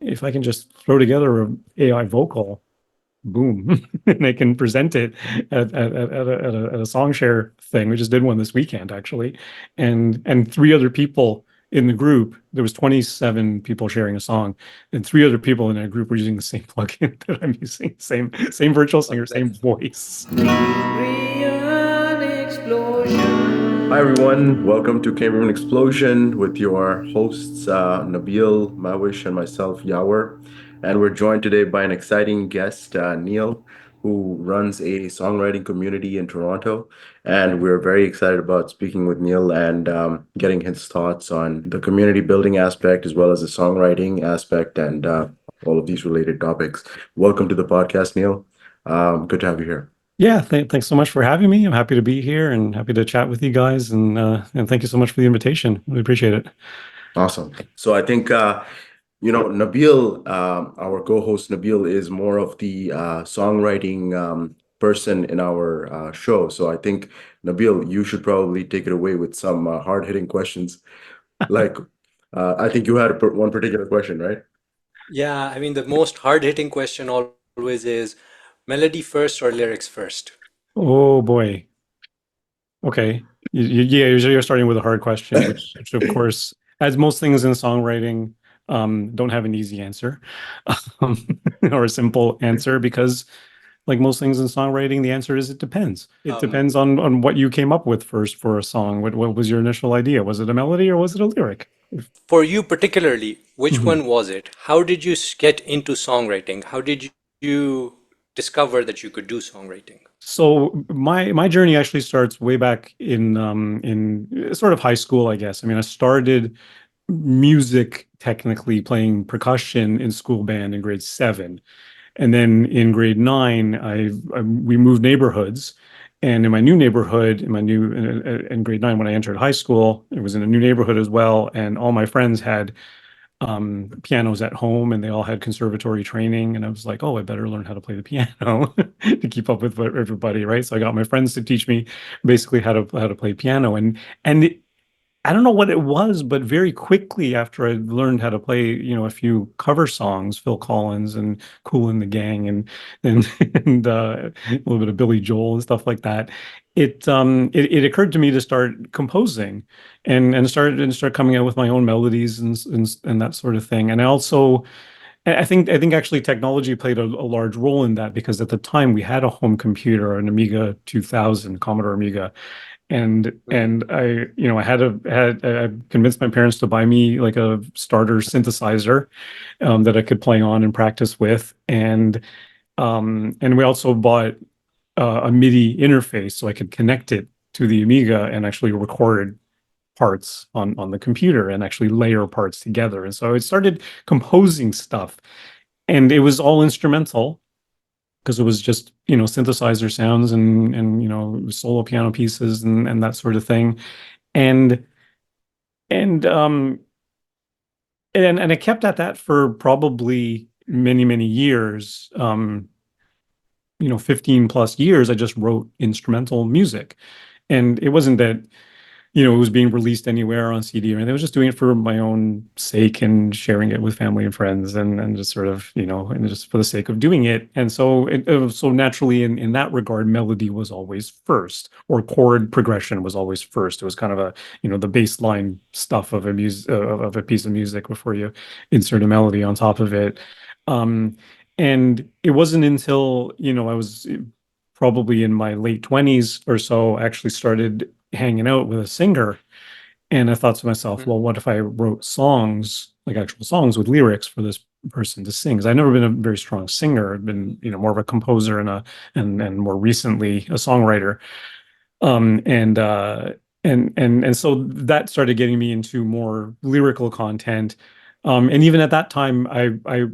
if I can just throw together a AI vocal, boom, and I can present it at a song share thing. We just did one this weekend actually, and three other people in the group. There was 27 people sharing a song, and three other people in that group were using the same plugin that I'm using, same virtual singer, same voice. Cambrian Explosion. Hi everyone, welcome to Cambrian Explosion with your hosts Nabil, Mawish, and myself, Yawar. And we're joined today by an exciting guest, Neel, who runs a songwriting community in Toronto. And we're very excited about speaking with Neel and getting his thoughts on the community building aspect as well as the songwriting aspect and all of these related topics. Welcome to the podcast, Neel. Good to have you here. Yeah, thanks so much for having me. I'm happy to be here and happy to chat with you guys, and thank you so much for the invitation. Really appreciate it. Awesome. So I think Nabil, our co-host Nabil, is more of the songwriting person in our show. So I think Nabil, you should probably take it away with some hard-hitting questions. Like, I think you had one particular question, right? Yeah, I mean, the most hard-hitting question always is melody first or lyrics first? Oh boy. Okay. Yeah, you're starting with a hard question, which of course, as most things in songwriting, don't have an easy answer, um, or a simple answer, because like most things in songwriting, the answer is it depends. It Um, depends on what you came up with first for a song. What was your initial idea? Was it a melody or was it a lyric? for you particularly, which Mhm. one was it? How did you get into songwriting? How did you discover that you could do songwriting? So my journey actually starts way back in sort of high school, I guess. I mean, I started music technically playing percussion in school band in grade seven. And then in grade nine, we moved neighborhoods. And in my new neighborhood, in grade nine, when I entered high school, it was in a new neighborhood as well. And all my friends had pianos at home and they all had conservatory training. And I was like, oh, I better learn how to play the piano to keep up with everybody, right? So I got my friends to teach me basically how to play piano. And I don't know what it was, but very quickly after I learned how to play, a few cover songs, Phil Collins and Kool and the Gang, and and a little bit of Billy Joel and stuff like that, it occurred to me to start composing and start coming out with my own melodies and that sort of thing. And I think actually technology played a large role in that because at the time we had a home computer, an Amiga 2000, Commodore Amiga, and I convinced my parents to buy me like a starter synthesizer that I could play on and practice with, and we also bought a MIDI interface so I could connect it to the Amiga and actually record parts on the computer and actually layer parts together. And so I started composing stuff, and it was all instrumental because it was just synthesizer sounds and solo piano pieces and that sort of thing, and and um and I kept at that for probably many years. 15 plus years I just wrote instrumental music, and it wasn't that it was being released anywhere on CD or anything. I was just doing it for my own sake and sharing it with family and friends, and just sort of, and just for the sake of doing it. And so so naturally in that regard, melody was always first, or chord progression was always first. It was kind of the baseline stuff of a piece of music before you insert a melody on top of it. Um, and it wasn't until, I was probably in my late 20s or so, I actually started hanging out with a singer. And I thought to myself, Mhm. well, what if I wrote songs, like actual songs with lyrics for this person to sing? Because I've never been a very strong singer. I've been, more of a composer and more recently a songwriter. Um, and uh, and so that started getting me into more lyrical content. And even at that time, I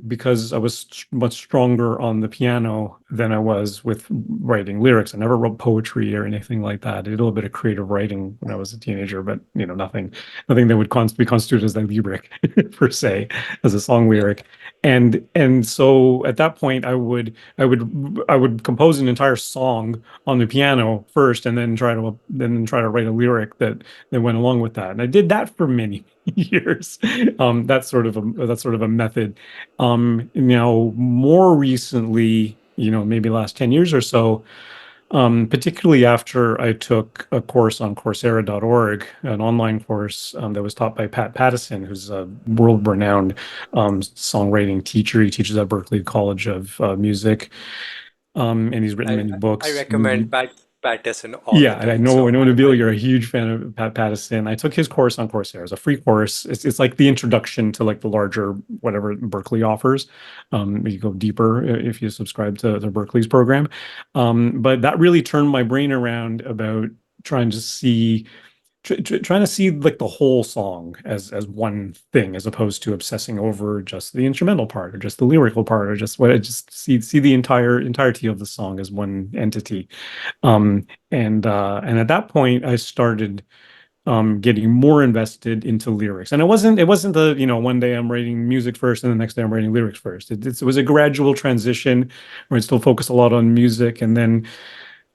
because I was much stronger on the piano than I was with writing lyrics. I never wrote poetry or anything like that. I did a little bit of creative writing when I was a teenager, but nothing that would be constituted as a lyric per se, as a song Yeah. lyric. And so at that point I would compose an entire song on the piano first, and then try to write a lyric that went along with that. And I did that for many years. That's sort of a method. Now more recently, maybe last 10 years or so, particularly after I took a course on Coursera.org, an online course that was taught by Pat Pattison, who's a world-renowned songwriting teacher. He teaches at Berklee College of Music, and he's written I many I books. recommend Patterson all Yeah, the and I time. know, I So know, Nabil, you're a huge fan of Pat Pattison. I took his course on Coursera. It's a free course. It's like the introduction to like the larger whatever Berkeley offers. You go deeper if you subscribe to Berkeley's program. But that really turned my brain around about trying to see trying to see like the whole song as one thing, as opposed to obsessing over just the instrumental part or just the lyrical part or just what I just see the entirety of the song as one entity. And at that point, I started getting more invested into lyrics. And it wasn't the, one day I'm writing music first and the next day I'm writing lyrics first. It was a gradual transition where I still focus a lot on music, and then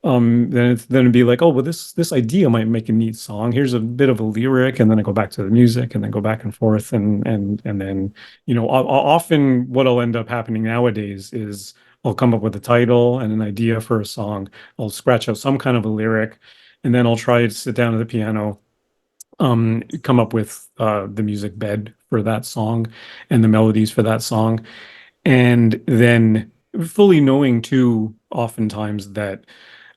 it'd be like, oh well, this idea might make a neat song. Here's a bit of a lyric, and then I go back to the music, and then go back and forth, and then often what will end up happening nowadays is I'll come up with a title and an idea for a song. I'll scratch out some kind of a lyric, and then I'll try to sit down at the piano, come up with the music bed for that song and the melodies for that song, and then fully knowing too oftentimes that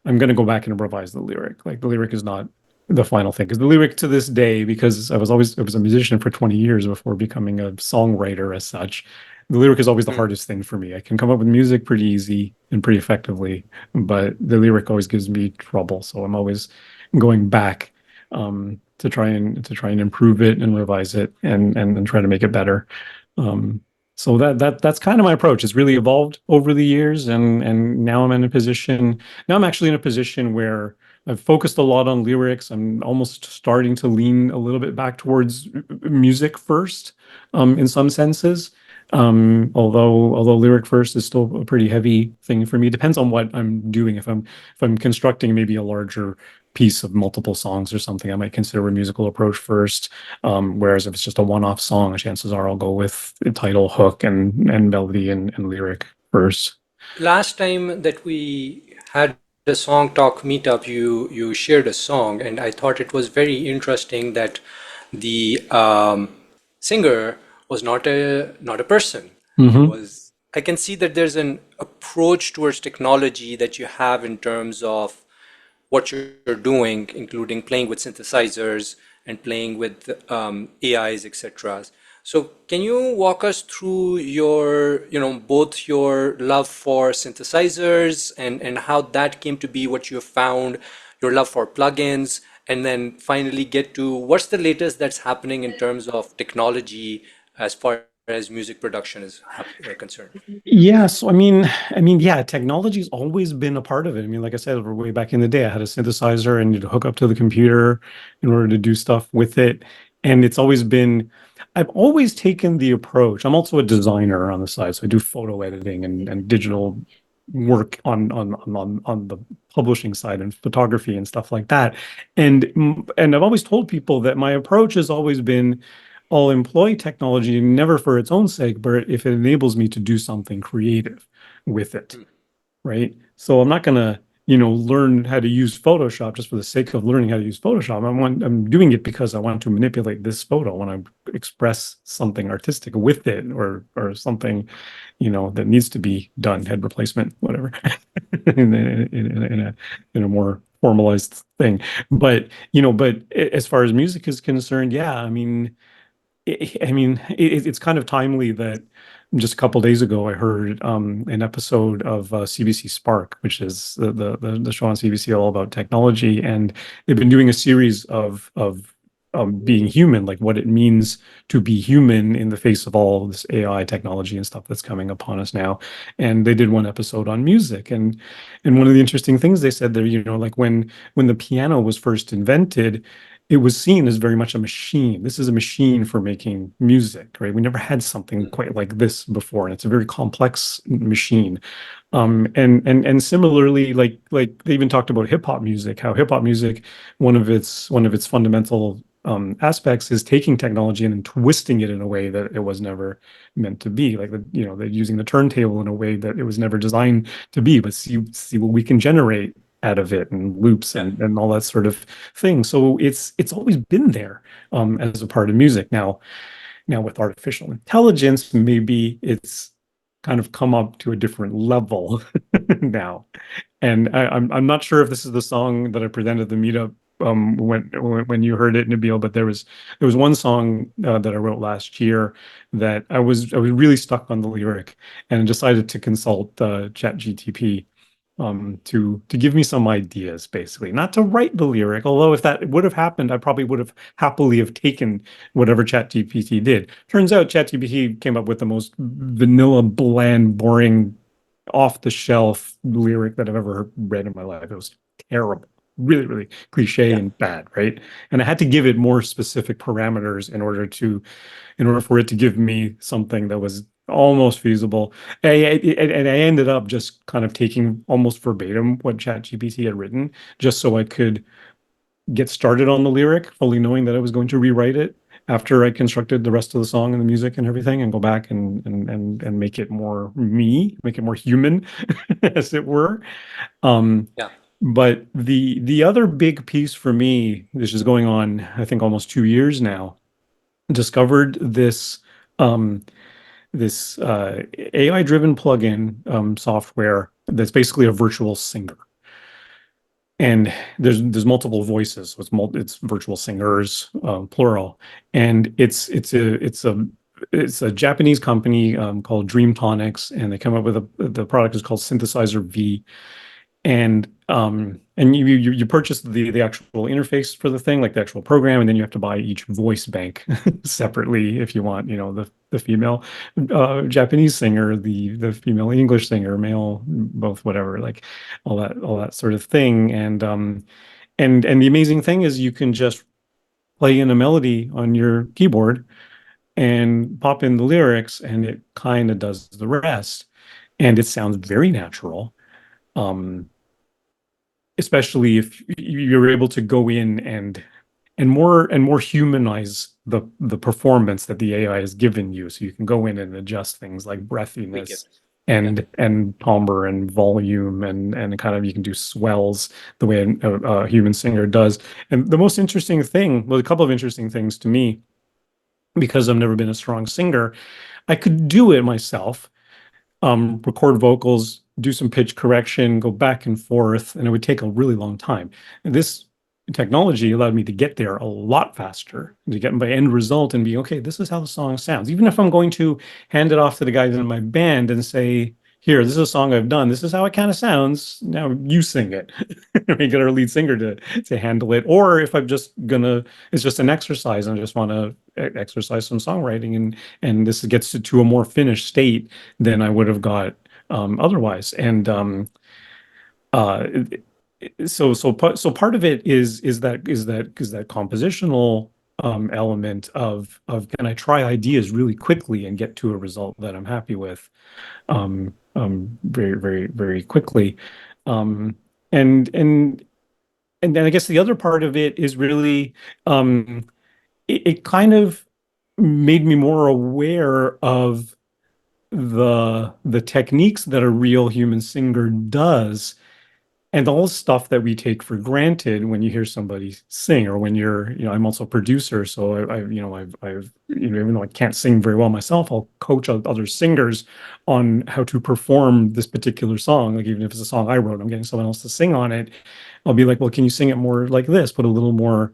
I'm going to go back and revise the lyric. Like the lyric is not the final thing, because the lyric to this day, because I was a musician for 20 years before becoming a songwriter as such, the lyric is always the mm, hardest thing for me. I can come up with music pretty easy and pretty effectively, but the lyric always gives me trouble. So I'm always going back to try and improve it and revise it, and try to make it better. Um, so that's kind of my approach. It's really evolved over the years, and now I'm in a position. Now I'm actually in a position where I've focused a lot on lyrics. I'm almost starting to lean a little bit back towards music first, in some senses. Although lyric first is still a pretty heavy thing for me. It depends on what I'm doing. If I'm constructing maybe a larger piece of multiple songs or something, I might consider a musical approach first. Whereas if it's just a one-off song, chances are I'll go with the title, hook, and melody and lyric first. last time that we had a song talk meetup, you shared a song, and I thought it was very interesting that the singer was not a person. He Hmm. was. I can see that there's an approach towards technology that you have in terms of what you're doing, including playing with synthesizers and playing with AIs, etc. So can you walk us through both your love for synthesizers and how that came to be what you found, your love for plugins, and then finally get to what's the latest that's happening in terms of technology as far as music production is concerned? Yeah, so yeah, technology's always been a part of it. I mean, like I said, way back in the day, I had a synthesizer and you'd hook up to the computer in order to do stuff with it. And I've always taken the approach. I'm also a designer on the side, so I do photo editing and digital work on the publishing side and photography and stuff like that. And I've always told people that my approach has always been, I'll employ technology never for its own sake, but if it enables me to do something creative with it, Hmm. right? So I'm not gonna, learn how to use Photoshop just for the sake of learning how to use Photoshop. I'm doing it because I want to manipulate this photo. I want to express something artistic with it, or something, that needs to be done, head replacement, whatever, in a more formalized thing. But as far as music is concerned, yeah, it's kind of timely that just a couple days ago I heard an episode of CBC Spark, which is the show on CBC all about technology, and they've been doing a series of being human, like what it means to be human in the face of all this AI technology and stuff that's coming upon us now. And they did one episode on music, and one of the interesting things they said there, like when the piano was first invented, it was seen as very much a machine. This is a machine for making music, right? We never had something quite like this before, and it's a very complex machine. And similarly, like they even talked about hip hop music, how hip hop music, one of its fundamental aspects is taking technology and then twisting it in a way that it was never meant to be. Like they're using the turntable in a way that it was never designed to be. But see what we can generate out of it, and loops Yeah. and all that sort of thing. So it's always been there as a part of music. Now with artificial intelligence, maybe it's kind of come up to a different level now. And I'm not sure if this is the song that I presented at the meetup when you heard it, Nabil, but there was one song that I wrote last year that I was really stuck on the lyric and decided to consult ChatGTP to give me some ideas, basically. Not to write the lyric, although if that would have happened, I probably would have happily have taken whatever ChatGPT did. Turns out ChatGPT came up with the most vanilla, bland, boring, off the shelf lyric that I've ever read in my life. It was terrible. Really, really cliche Yeah. and bad, right? And I had to give it more specific parameters in order for it to give me something that was almost feasible. And I ended up just kind of taking almost verbatim what ChatGPT had written, just so I could get started on the lyric, fully knowing that I was going to rewrite it after I constructed the rest of the song and the music and everything, and go back and make it more me, make it more human, as it were. Um, Yeah. but the other big piece for me, this is going on, I think, almost 2 years now, discovered um, this AI-driven plugin software that's basically a virtual singer. And there's multiple voices, so it's virtual singers, plural, and it's a Japanese company called Dreamtonics, and they come up with the product is called Synthesizer V, and you purchase the actual interface for the thing, like the actual program, and then you have to buy each voice bank separately if you want, the female Japanese singer, the female English singer, male, both, whatever, like all that sort of thing. And the amazing thing is you can just play in a melody on your keyboard and pop in the lyrics, and it kind of does the rest. And it sounds very natural. Um, Especially if you're able to go in and more humanize the performance that the AI has given you. So you can go in and adjust things like Tweak it. breathiness Yeah. and timbre and volume, and kind of you can do swells the way a human singer does. And the most interesting thing, well, a couple of interesting things to me, because I've never been a strong singer, I could do it myself, record vocals, do some pitch correction, go back and forth, and it would take a really long time. And this technology allowed me to get there a lot faster, to get my end result and be, okay, this is how the song sounds. Even if I'm going to hand it off to the guys in my band and say, here, this is a song I've done. This is how it kind of sounds. Now you sing it. We get our lead singer to handle it. Or if I'm just gonna, it's just an exercise and I just want to exercise some songwriting, and this gets to a more finished state than I would have got otherwise. And uh, so part of it is that compositional element of can I try ideas really quickly and get to a result that I'm happy with very, very, very quickly. Um, and and and then I guess the other part of it is really it kind of made me more aware of the techniques that a real human singer does, and all the stuff that we take for granted when you hear somebody sing, or when I'm also a producer, so I've even though I can't sing very well myself, I'll coach other singers on how to perform this particular song. Like, even if it's a song I wrote, I'm getting someone else to sing on it. I'll be like, well, can you sing it more like this? Put a little more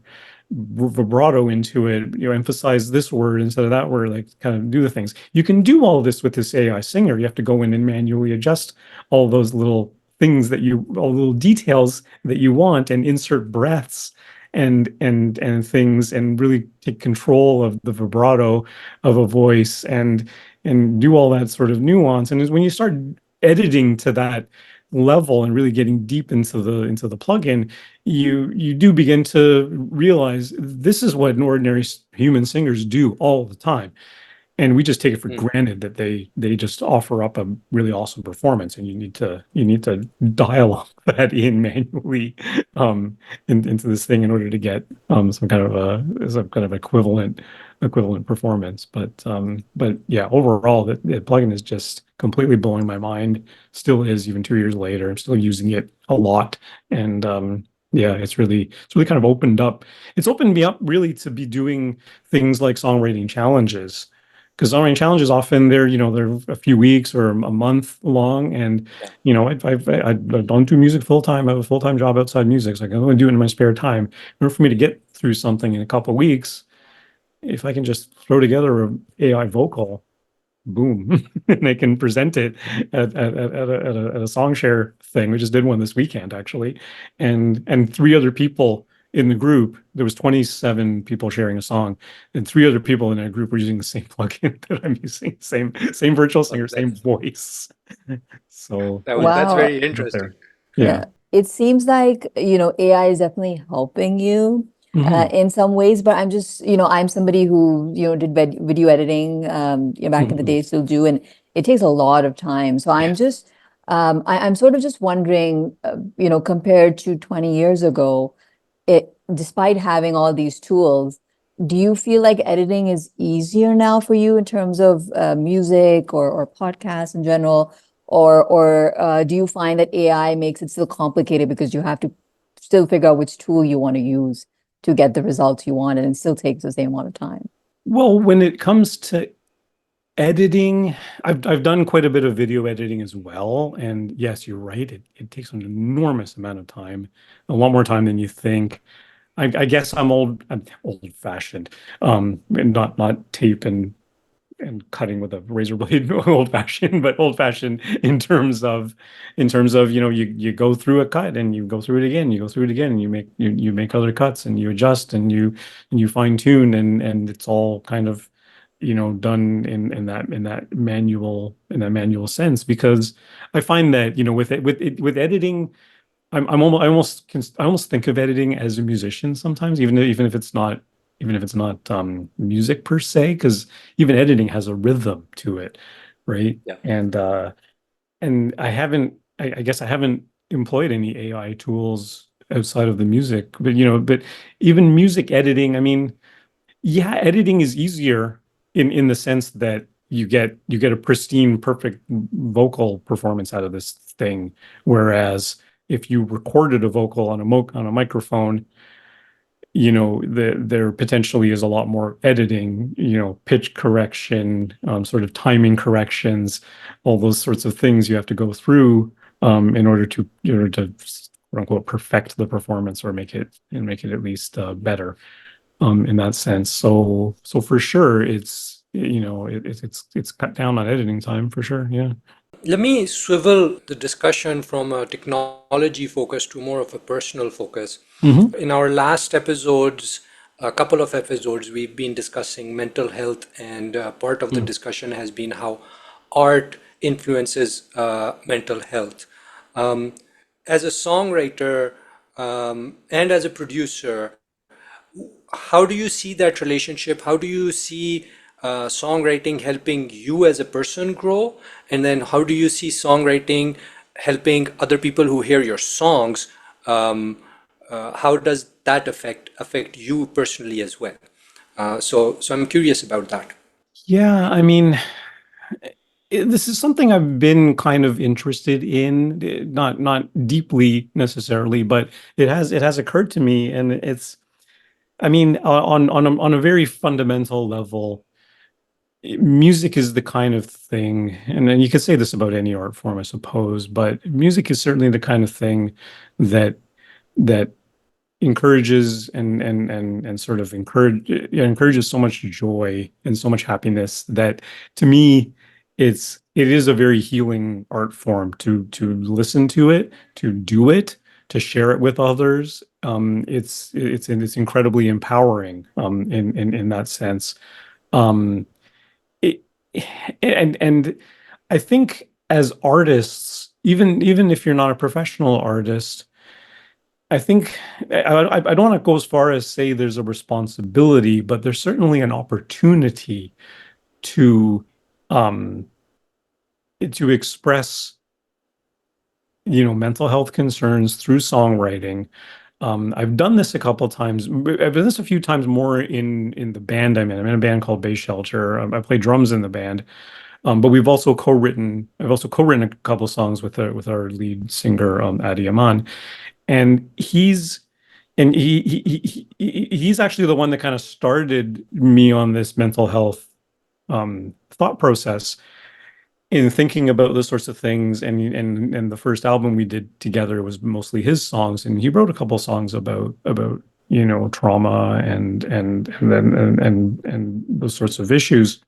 vibrato into it, emphasize this word instead of that word, like, kind of do the things. You can do all of this with this AI singer. You have to go in and manually adjust all those little things all the little details that you want, and insert breaths and things, and really take control of the vibrato of a voice, and do all that sort of nuance. And when you start editing to level and really getting deep into the plugin, you do begin to realize this is what an ordinary human singers do all the time. And we just take it for Mm. granted that they just offer up a really awesome performance, and you need to dial that in manually into this thing in order to get some kind of equivalent performance. But yeah, overall, the plugin is just completely blowing my mind. Still is, even 2 years later. I'm still using it a lot, and yeah, it's really kind of opened up. It's opened me up really to be doing things like songwriting challenges, because songwriting challenges often they're a few weeks or a month long, and Yeah. I don't do music full time. I have a full time job outside music, so I can only do it in my spare time. In order for me to get through something in a couple of weeks, if I can just throw together a AI vocal, boom, and they can present it at a song share thing. We just did one this weekend, actually, and three other people in the group. There was 27 people sharing a song, and three other people in that group were using the same plugin that I'm using, same virtual Oh, singer, same voice. So that's it's Wow. very out interesting. there. Yeah. Yeah. It seems like, AI is definitely helping you Hmm. in some ways, but I'm just, I'm somebody who, did video editing, back in the Hmm. day, still do, and it takes a lot of time. So I'm Yeah. just, I'm sort of just wondering, compared to 20 years ago, despite having all these tools, do you feel like editing is easier now for you in terms of music or podcasts in general? Or do you find that AI makes it still complicated because you have to still figure out which tool you want to use to get the results you want, and it still takes the same amount of time? Well, when it comes to editing, I've done quite a bit of video editing as well. And yes, you're right. It takes an enormous amount of time, a lot more time than you think. I guess I'm old fashioned. And not tape and cutting with a razor blade old fashioned, but old fashioned in terms of, you go through a cut and you go through it again, you go through it again, and you make other cuts and you adjust and you fine tune, and it's all kind of, done in that manual sense. Because I find that, with editing, I almost think of editing as a musician sometimes, even if it's not music per se, because even editing has a rhythm to it, right? Yeah. And I guess I haven't employed any AI tools outside of the music, but even music editing, I mean, yeah, editing is easier in the sense that you get a pristine, perfect vocal performance out of this thing. Whereas if you recorded a vocal on a microphone, there potentially is a lot more editing, pitch correction, sort of timing corrections, all those sorts of things you have to go through in order to, quote unquote, perfect the performance, or make it at least better in that sense. So for sure, it's cut down on editing time for sure. Yeah. Let me swivel the discussion from a technology focus to more of a personal focus. Hmm. In our last episodes, a couple of episodes, we've been discussing mental health, and part of the discussion has been how art influences mental health. Um, as a songwriter and as a producer, how do you see that relationship? How do you see songwriting helping you as a person grow? And then how do you see songwriting helping other people who hear your songs? How does that affect you personally as well? So I'm curious about that. Yeah, I mean, this is something I've been kind of interested in, not deeply necessarily, but it has occurred to me, and I mean, on a very fundamental level, music is the kind of thing, and then you could say this about any art form, I suppose, but music is certainly the kind of thing that that encourages and sort of encourages so much joy and so much happiness that, to me, it is a very healing art form to listen to it, to do it, to share it with others. It's incredibly empowering in that sense. Um, it, and I think as artists, even if you're not a professional artist, I think I don't want to go as far as say there's a responsibility, but there's certainly an opportunity to um to express, mental health concerns through songwriting. I've done this a couple times. I've done this a few times more in the band I'm in. I'm in a band called Bass Shelter. I play drums in the band. But I've also co-written a couple songs with our lead singer, Adi Aman. And he's actually the one that kind of started me on this mental health thought process in thinking about those sorts of things. And the first album we did together was mostly his songs, and he wrote a couple songs about trauma and those sorts of issues.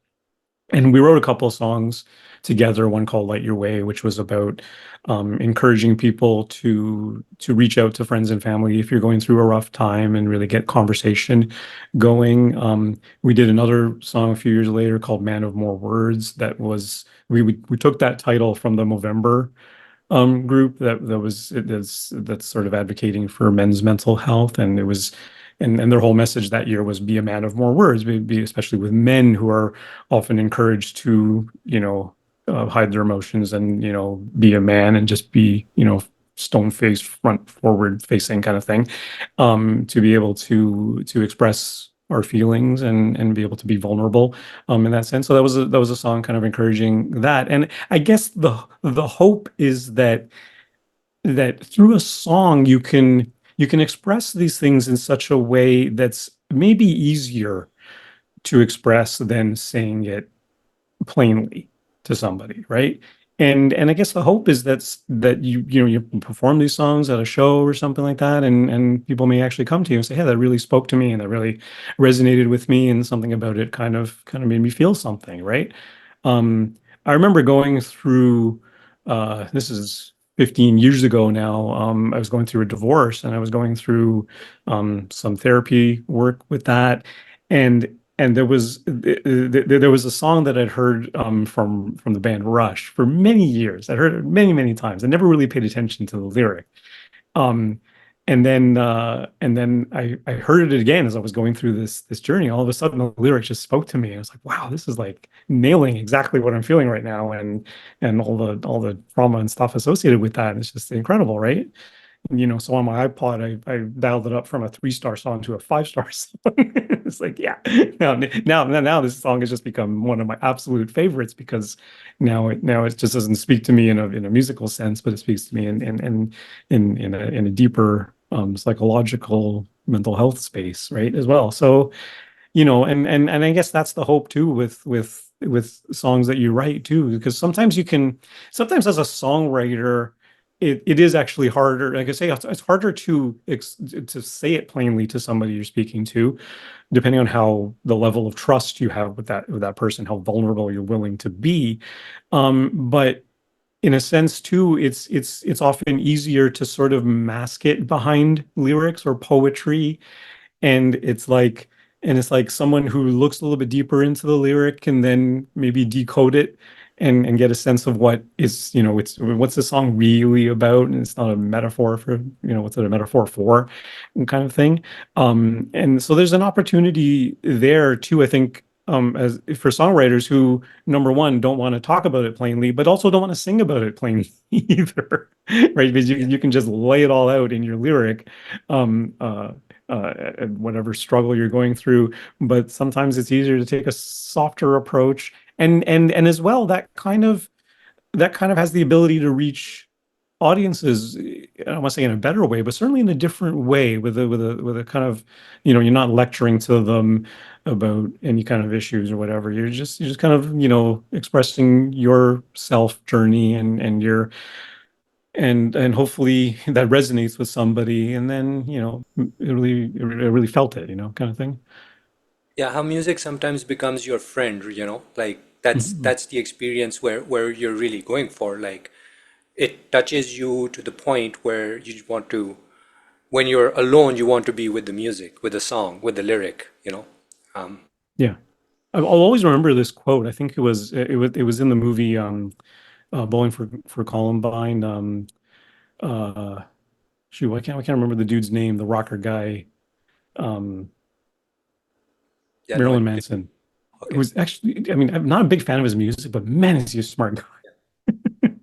And we wrote a couple of songs together, one called Light Your Way, which was about encouraging people to reach out to friends and family if you're going through a rough time and really get conversation going. We did another song a few years later called Man of More Words. That was we took that title from the Movember group that's sort of advocating for men's mental health, and it was and their whole message that year was be a man of more words, especially with men who are often encouraged to hide their emotions and be a man and just be stone faced, front forward facing kind of thing, to be able to express our feelings and be able to be vulnerable in that sense. So that was a song kind of encouraging that. And I guess the hope is that through a song you can express these things in such a way that's maybe easier to express than saying it plainly to somebody, right? And I guess the hope is that you perform these songs at a show or something like that, and people may actually come to you and say, "Hey, that really spoke to me, and that really resonated with me, and something about it kind of made me feel something," right? I remember going through this is 15 years ago now. I was going through a divorce, and I was going through some therapy work with that, and there was a song that I'd heard from the band Rush for many years. I'd heard it many times. I never really paid attention to the lyric. Um, and then I heard it again as I was going through this journey. All of a sudden, the lyric just spoke to me. I was like, wow, this is like nailing exactly what I'm feeling right now, and all the trauma and stuff associated with that. It's just incredible, right? So on my iPod, I dialed it up from a 3-star song to a 5-star song. It's like, yeah, now this song has just become one of my absolute favorites, because now it just doesn't speak to me in a musical sense, but it speaks to me in a deeper psychological mental health space, right, as well. So and I guess that's the hope too with songs that you write too, because sometimes as a songwriter, it is actually harder. Like I say, it's harder to say it plainly to somebody you're speaking to, depending on how the level of trust you have with that person, how vulnerable you're willing to be. But in a sense too, it's often easier to sort of mask it behind lyrics or poetry, and it's like someone who looks a little bit deeper into the lyric can then maybe decode it and get a sense of what's the song really about, and it's not a metaphor for what's it a metaphor for, kind of thing. And so there's an opportunity there too, I think, as for songwriters who, number one, don't want to talk about it plainly, but also don't want to sing about it plainly either, right? Because you, Yeah. you can just lay it all out in your lyric, um, uh, and whatever struggle you're going through. But sometimes it's easier to take a softer approach, and as well, that kind of has the ability to reach audiences. I don't want to say in a better way, but certainly in a different way, with a kind of, you're not lecturing to them about any kind of issues or whatever. You're just kind of, expressing your self journey, and hopefully that resonates with somebody, and then it really felt it, kind of thing. Yeah, how music sometimes becomes your friend, like that's the experience where you're really going for. Like it touches you to the point where you want to, when you're alone, you want to be with the music, with the song, with the lyric. Um, Yeah. I'll always remember this quote. I think it was in the movie. Bowling for Columbine. Uh, shoot, I can't remember the dude's name, the rocker guy, um, Yeah, no Marilyn idea. Manson, Okay. who's actually, I mean, I'm not a big fan of his music, but man, is he a smart guy.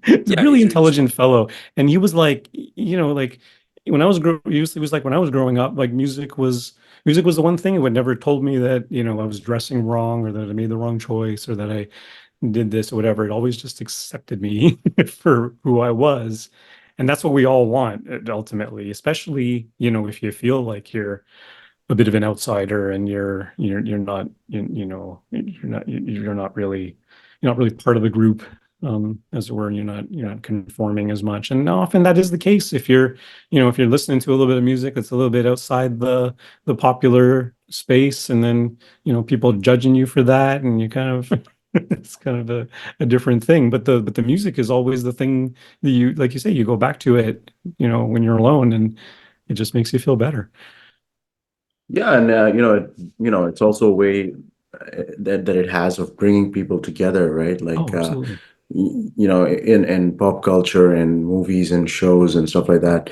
He's a Yeah, really he's really smart. intelligent fellow. And he was like, like when I was he was like when I was growing up, like music was the one thing. It would never told me that, I was dressing wrong or that I made the wrong choice or that I did this or whatever. It always just accepted me for who I was. And that's what we all want ultimately, especially, if you feel like you're a bit of an outsider and you're not you're not really part of the group, as it were, and you're not conforming as much. And often that is the case if you're listening to a little bit of music that's a little bit outside the popular space, and then people judging you for that, and you kind of it's kind of a different thing. But the music is always the thing that you, like you say, you go back to it when you're alone, and it just makes you feel better. Yeah, and it's also a way that it has of bringing people together, right? Oh, Like, absolutely. in pop culture and movies and shows and stuff like that,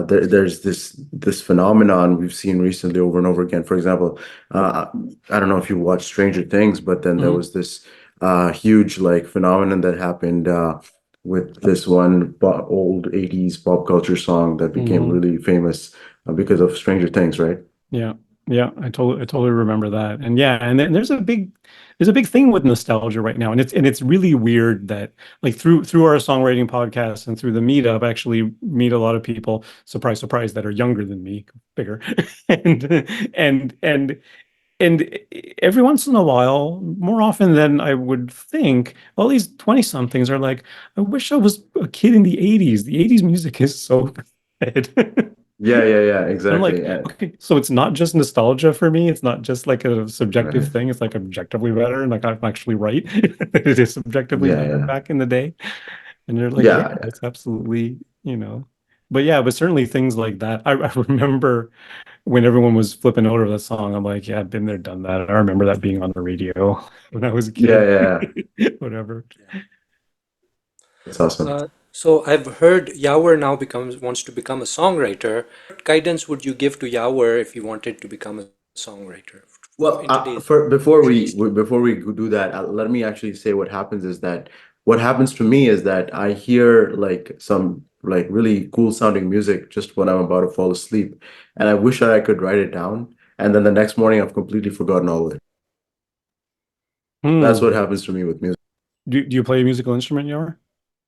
there's this phenomenon we've seen recently over and over again. For example, I don't know if you watched Stranger Things, but then there Hmm. was this huge like phenomenon that happened with this one old 80s pop culture song that became Hmm. really famous because of Stranger Things, right? Yeah, yeah, I totally remember that. And yeah, and then there's a big thing with nostalgia right now, and it's really weird that, like, through our songwriting podcast and through the meetup, I actually meet a lot of people, surprise, surprise, that are younger than me, bigger, and and and and every once in a while, more often than I would think, all these 20 somethings are like, I wish I was a kid in the 80s. The 80s music is so good. Yeah, And I'm exactly. like, okay, so it's not just nostalgia for me. It's not just like a subjective Right. thing. It's like objectively better. And like I'm actually right. It is subjectively Yeah, better yeah. back in the day. And they're like, yeah, Yeah, it's absolutely. But yeah, but certainly things like that. I remember when everyone was flipping over that song. I'm like, yeah, I've been there, done that. I remember that being on the radio when I was a yeah, kid. yeah. Whatever. Yeah. That's awesome. So I've heard Yawar now becomes wants to become a songwriter. What guidance would you give to Yawar if he wanted to become a songwriter Well, in today's for before today's before we do that, let me actually say what happens is that what happens to me is that I hear like some like really cool sounding music just when I'm about to fall asleep, and I wish that I could write it down, and then the next morning I've completely forgotten all of it. That's what Hmm. happens to me with music. Do you play a musical instrument, Yor?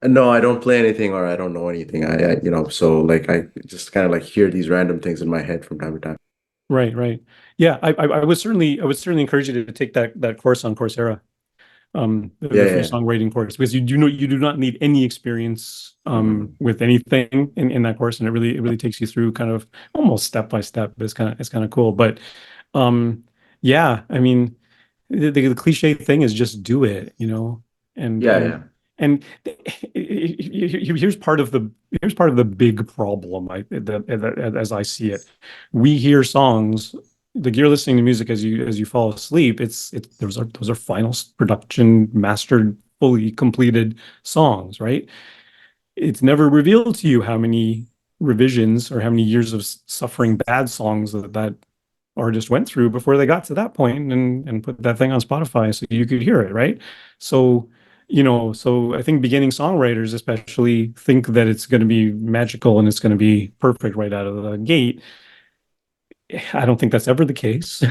And no, I don't play anything or I don't know anything. So like I just kind of like hear these random things in my head from time to time. Right, right. Yeah, I would certainly encourage you to take that course on Coursera, Yeah, the free yeah. songwriting course, because you do not need any experience Mhm. with anything in that course, and it really takes you through kind of almost step by step. It's kind of cool. But yeah, I mean, the cliche thing is just do it, and Yeah, and yeah. and here's part of the big problem, as I see it. We hear songs, like you're listening to music as you fall asleep. It's those are final production, mastered, fully completed songs, right? It's never revealed to you how many revisions or how many years of suffering bad songs that artist went through before they got to that point and put that thing on Spotify so you could hear it, right? So, so I think beginning songwriters especially think that it's going to be magical and it's going to be perfect right out of the gate. I don't think that's ever the case.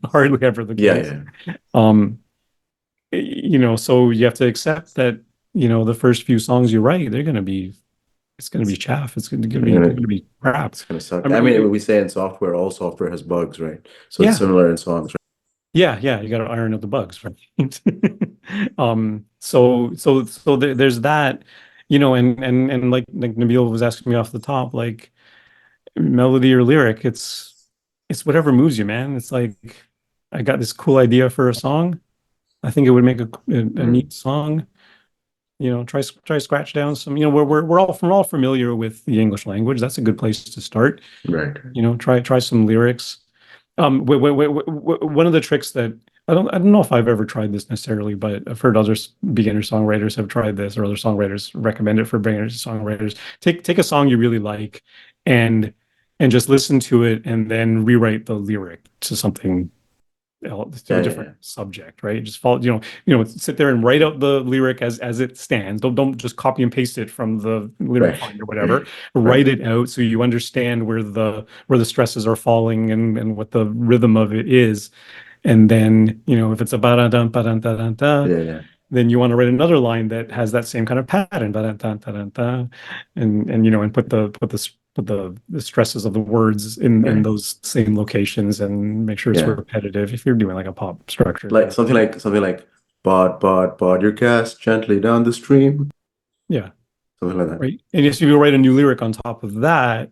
Hardly ever the Yeah, case. yeah. Um, so you have to accept that, the first few songs you write, it's going to be chaff. It's going to You're be, gonna, going to be crap. it's gonna suck. I I mean, mean, we say in software, all software has bugs, right? So it's yeah, similar in songs, yeah, yeah, you got to iron out the bugs, right? So there's that, and like Nabil was asking me off the top, like melody or lyric, it's whatever moves you, man. It's like I got this cool idea for a song. I think it would make a right? neat song. Try scratch down some. We're all familiar with the English language. That's a good place to start. Right. Try some lyrics. One of the tricks that I don't know if I've ever tried this necessarily, but I've heard other beginner songwriters have tried this, or other songwriters recommend it for beginner songwriters. Take a song you really like, and just listen to it, and then rewrite the lyric to something else, to Yeah, a yeah, different subject, right? Just follow, sit there and write out the lyric as it stands. Don't just copy and paste it from the lyric right, find or whatever. right. Write it out so you understand where the stresses are falling, and what the rhythm of it is. And then, if it's a ba-da-dum, ba-dum-da-dum-da, Yeah, yeah, then you want to write another line that has that same kind of pattern, ba-dum-da-dum-da-dum-da, and put the stresses of the words in right. those same locations, and make sure it's Yeah. repetitive if you're doing like a pop structure. Like something like bod your gas gently down the stream. Yeah, Something like that. right. And if you write a new lyric on top of that,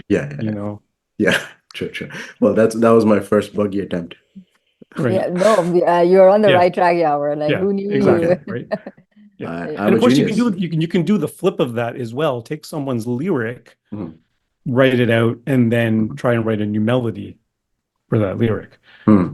Yeah, yeah, you yeah. know, Yeah, true, true. Well, that was my first buggy attempt. right. Yeah, no, you're on the Yeah, right track, Yawar. Like, yeah, who knew you? exactly, right. Yeah. I'm And a of course you can genius. do you can do the flip of that as well. Take someone's lyric, Mhm. write it out, and then try and write a new melody for that lyric. Hmm.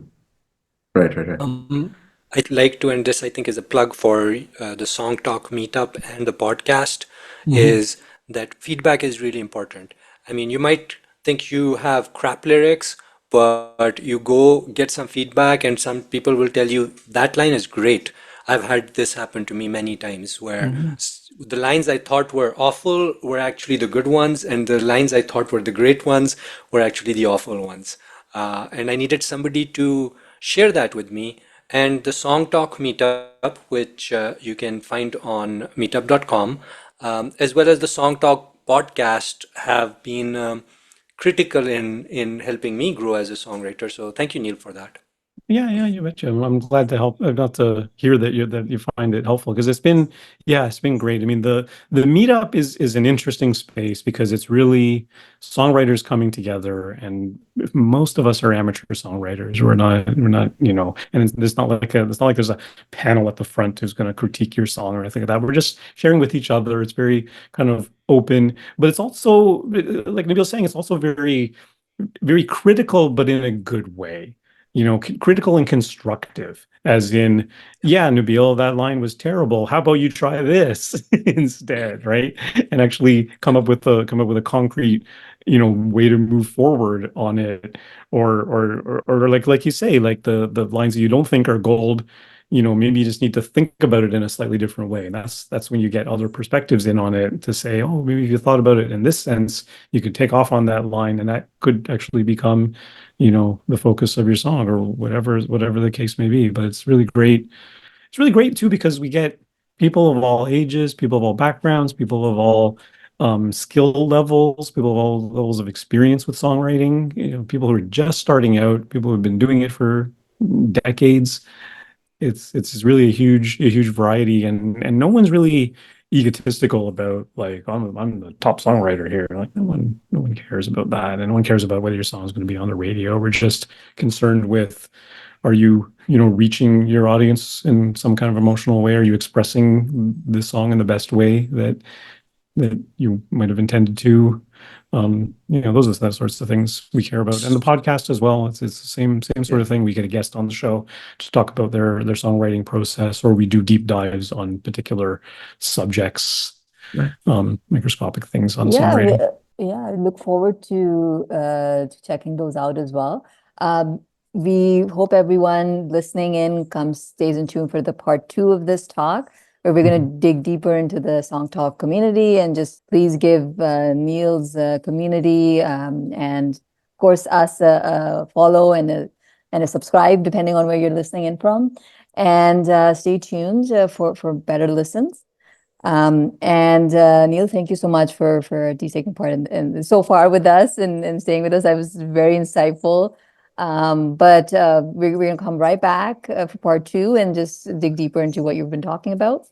Right, right, right. I'd like to end this, I think, as a plug for the Song Talk meetup and the podcast, is that feedback is really important. I mean, you might think you have crap lyrics, but you go get some feedback, and some people will tell you that line is great. I've had this happen to me many times where the lines I thought were awful were actually the good ones, and the lines I thought were the great ones were actually the awful ones. And I needed somebody to share that with me. And the Song Talk meetup, which you can find on meetup.com, as well as the Song Talk podcast, have been critical in helping me grow as a songwriter. So thank you, Neil, for that. Yeah, you betcha. I'm glad to help. Got to hear that you find it helpful, because it's been great. I mean, the meetup is an interesting space because it's really songwriters coming together, and most of us are amateur songwriters. We're not, and it's not like there's a panel at the front who's going to critique your song or anything like that. We're just sharing with each other. It's very kind of open, but it's also, like Nabil was saying, it's also very very critical, but in a good way. Critical and constructive, as in, yeah, Nabil, that line was terrible. How about you try this instead, right? And actually come up with a concrete, way to move forward on it, or like you say, like the lines that you don't think are gold. Maybe you just need to think about it in a slightly different way. And that's when you get other perspectives in on it to say, oh, maybe if you thought about it in this sense, you could take off on that line, and that could actually become, the focus of your song, or whatever the case may be. But it's really great. It's really great too, because we get people of all ages, people of all backgrounds, people of all skill levels, people of all levels of experience with songwriting, people who are just starting out, people who have been doing it for decades. It's really a huge variety, and no one's really egotistical about, like, I'm the top songwriter here. Like, no one cares about that, and no one cares about whether your song is going to be on the radio. We're just concerned with, are you reaching your audience in some kind of emotional way? Are you expressing the song in the best way that you might have intended to? Those are the sorts of things we care about. And the podcast as well, it's the same sort of thing. We get a guest on the show to talk about their songwriting process, or we do deep dives on particular subjects, Right. microscopic things on Yeah, songwriting. I look forward to checking those out as well. We hope everyone listening in stays in tune for the part 2 of this talk, where we're going to dig deeper into the Song Talk community, and just please give Neel's community and of course us a follow and a subscribe, depending on where you're listening in from, and stay tuned for better listens. And Neel, thank you so much for taking part in so far with us, and staying with us. That was very insightful. But we're going to come right back for part 2 and just dig deeper into what you've been talking about.